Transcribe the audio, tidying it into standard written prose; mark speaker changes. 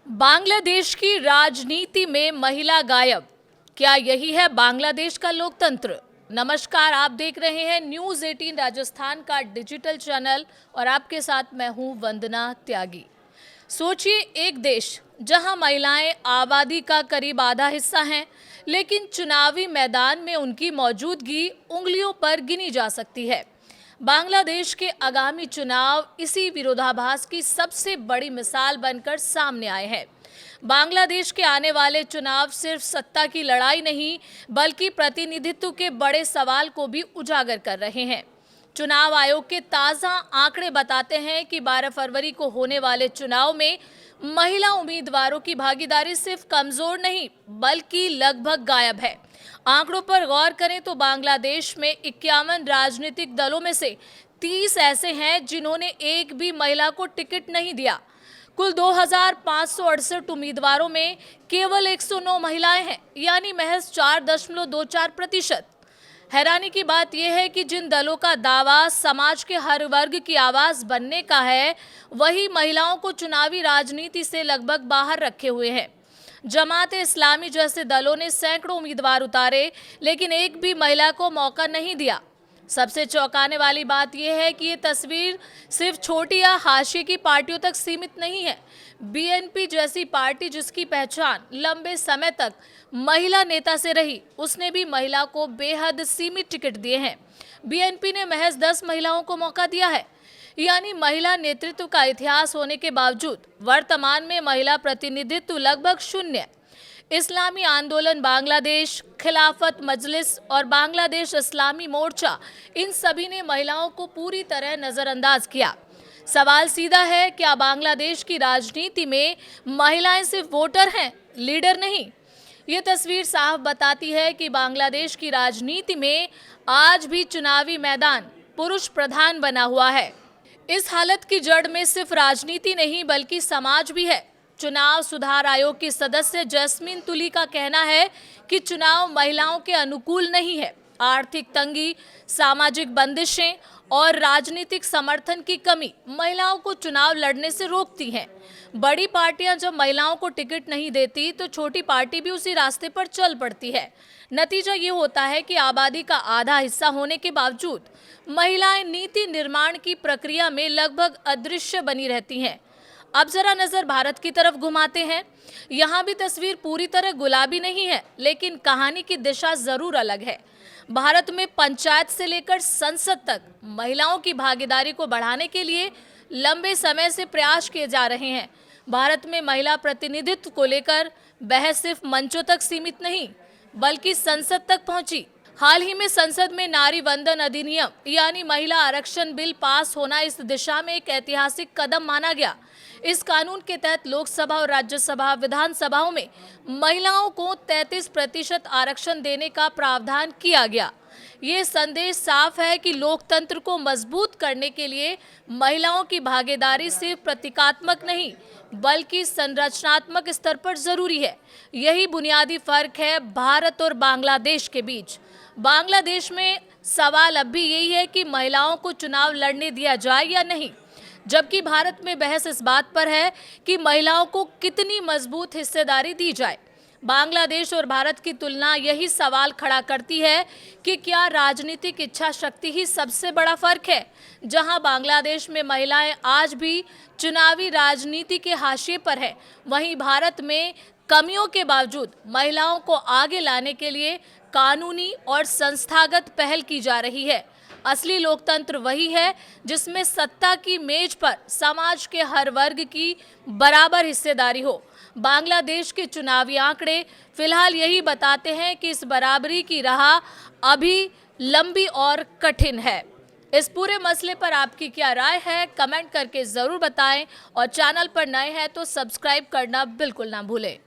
Speaker 1: बांग्लादेश की राजनीति में महिला गायब, क्या यही है बांग्लादेश का लोकतंत्र? नमस्कार, आप देख रहे हैं न्यूज़ 18 राजस्थान का डिजिटल चैनल और आपके साथ मैं हूं वंदना त्यागी। सोचिए, एक देश जहां महिलाएं आबादी का करीब आधा हिस्सा हैं, लेकिन चुनावी मैदान में उनकी मौजूदगी उंगलियों पर गिनी जा सकती है। बांग्लादेश के आगामी चुनाव इसी विरोधाभास की सबसे बड़ी मिसाल बनकर सामने आए हैं। बांग्लादेश के आने वाले चुनाव सिर्फ सत्ता की लड़ाई नहीं, बल्कि प्रतिनिधित्व के बड़े सवाल को भी उजागर कर रहे हैं। चुनाव आयोग के ताज़ा आंकड़े बताते हैं कि 12 फरवरी को होने वाले चुनाव में महिला उम्मीदवारों की भागीदारी सिर्फ कमजोर नहीं, बल्कि लगभग गायब है। आंकड़ों पर गौर करें तो बांग्लादेश में 51 राजनीतिक दलों में से 30 ऐसे हैं जिन्होंने एक भी महिला को टिकट नहीं दिया। कुल 2568 उम्मीदवारों में केवल 109 महिलाएं हैं, यानी महज 4.24%। हैरानी की बात यह है कि जिन दलों का दावा समाज के हर वर्ग की आवाज बनने का है, वही महिलाओं को चुनावी राजनीति से लगभग बाहर रखे हुए हैं। जमात इस्लामी जैसे दलों ने सैकड़ों उम्मीदवार उतारे, लेकिन एक भी महिला को मौका नहीं दिया। सबसे चौंकाने वाली बात यह है कि ये तस्वीर सिर्फ छोटी या हाशिए की पार्टियों तक सीमित नहीं है। बीएनपी जैसी पार्टी, जिसकी पहचान लंबे समय तक महिला नेता से रही, उसने भी महिला को बेहद सीमित टिकट दिए हैं। बीएनपी ने महज 10 महिलाओं को मौका दिया है, यानी महिला नेतृत्व का इतिहास होने के बावजूद वर्तमान में महिला प्रतिनिधित्व लगभग शून्य। इस्लामी आंदोलन बांग्लादेश, खिलाफत मजलिस और बांग्लादेश इस्लामी मोर्चा, इन सभी ने महिलाओं को पूरी तरह नजरअंदाज किया। सवाल सीधा है, क्या बांग्लादेश की राजनीति में महिलाएं सिर्फ वोटर हैं, लीडर नहीं? ये तस्वीर साफ बताती है कि बांग्लादेश की राजनीति में आज भी चुनावी मैदान पुरुष प्रधान बना हुआ है। इस हालत की जड़ में सिर्फ राजनीति नहीं, बल्कि समाज भी है। चुनाव सुधार आयोग की सदस्य जैस्मीन तुली का कहना है कि चुनाव महिलाओं के अनुकूल नहीं है। आर्थिक तंगी, सामाजिक बंदिशें और राजनीतिक समर्थन की कमी महिलाओं को चुनाव लड़ने से रोकती हैं। बड़ी पार्टियां जब महिलाओं को टिकट नहीं देती, तो छोटी पार्टी भी उसी रास्ते पर चल पड़ती है। नतीजा ये होता है कि आबादी का आधा हिस्सा होने के बावजूद महिलाएं नीति निर्माण की प्रक्रिया में लगभग अदृश्य बनी रहती हैं। अब जरा नजर भारत की तरफ घुमाते हैं। यहाँ भी तस्वीर पूरी तरह गुलाबी नहीं है, लेकिन कहानी की दिशा जरूर अलग है। भारत में पंचायत से लेकर संसद तक महिलाओं की भागीदारी को बढ़ाने के लिए लंबे समय से प्रयास किए जा रहे हैं। भारत में महिला प्रतिनिधित्व को लेकर बहस सिर्फ मंचों तक सीमित नहीं, बल्कि संसद तक पहुंची। हाल ही में संसद में नारी वंदन अधिनियम यानी महिला आरक्षण बिल पास होना इस दिशा में एक ऐतिहासिक कदम माना गया। इस कानून के तहत लोकसभा और राज्यसभा विधानसभाओं में महिलाओं को 33% आरक्षण देने का प्रावधान किया गया। ये संदेश साफ है कि लोकतंत्र को मजबूत करने के लिए महिलाओं की भागीदारी सिर्फ प्रतीकात्मक नहीं, बल्कि संरचनात्मक स्तर पर जरूरी है। यही बुनियादी फर्क है भारत और बांग्लादेश के बीच। बांग्लादेश में सवाल अब भी यही है कि महिलाओं को चुनाव लड़ने दिया जाए या नहीं, जबकि भारत में बहस इस बात पर है कि महिलाओं को कितनी मजबूत हिस्सेदारी दी जाए। बांग्लादेश और भारत की तुलना यही सवाल खड़ा करती है कि क्या राजनीतिक इच्छा शक्ति ही सबसे बड़ा फर्क है? जहां बांग्लादेश में महिलाएं आज भी चुनावी राजनीति के हाशिए पर है, वहीं भारत में कमियों के बावजूद महिलाओं को आगे लाने के लिए कानूनी और संस्थागत पहल की जा रही है। असली लोकतंत्र वही है जिसमें सत्ता की मेज पर समाज के हर वर्ग की बराबर हिस्सेदारी हो। बांग्लादेश के चुनावी आंकड़े फिलहाल यही बताते हैं कि इस बराबरी की राह अभी लंबी और कठिन है। इस पूरे मसले पर आपकी क्या राय है, कमेंट करके ज़रूर बताएं और चैनल पर नए हैं तो सब्सक्राइब करना बिल्कुल ना भूलें।